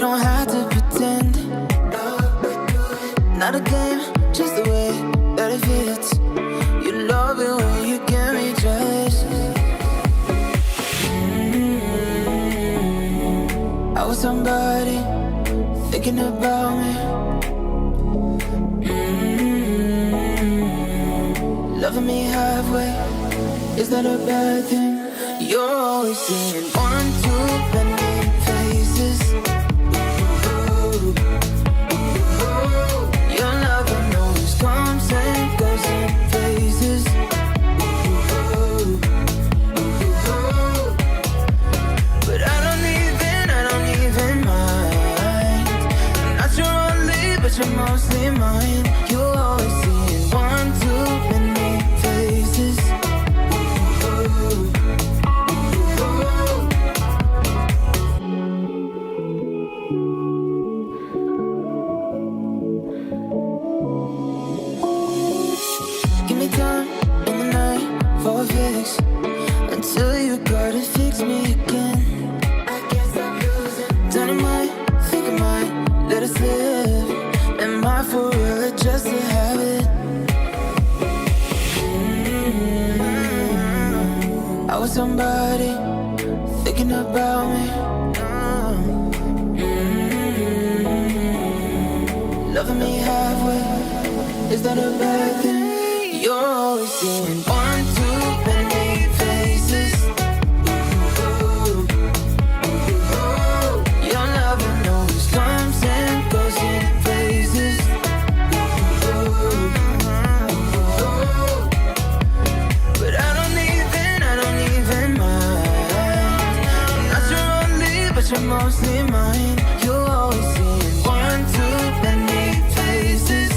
don't have to pretend. Not a game, just the way that it fits. You love it when you get me jealous. I was somebody thinking about me. Loving me halfway, is that a bad thing? You're always seeing one, two, bending faces. Your lover knows comes and goes in phases. But I don't even mind. I'm not your only, but you're mostly mine. You're always seeing one, two, bending faces. Give me time in the night for a fix, until you gotta fix me again. I guess I'm losing. Dynamite, think I might let it slip. Am I for real or just a habit? I was somebody thinking about me. Loving me halfway, is that a bad thing? You're always seeing one, two, bending faces. Your lover knows comes and goes in phases. But I don't even mind. I'm not your only, but you're mostly mine. You're always seeing one, two, bending faces.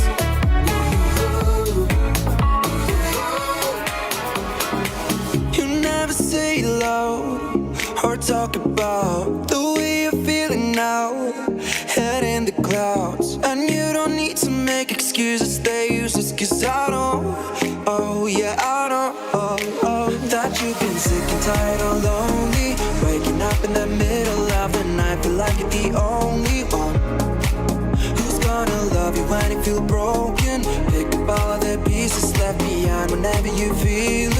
You never say loud or talk about the way you're feeling now. Head in the clouds, and you don't need to make excuses. They useless, 'cause I don't. Oh yeah, I don't. That you've been sick and tired or lonely, waking up in the middle of the night, feel like you're the only one. Who's gonna love you when you feel broken? Pick up all of the pieces left behind whenever you feel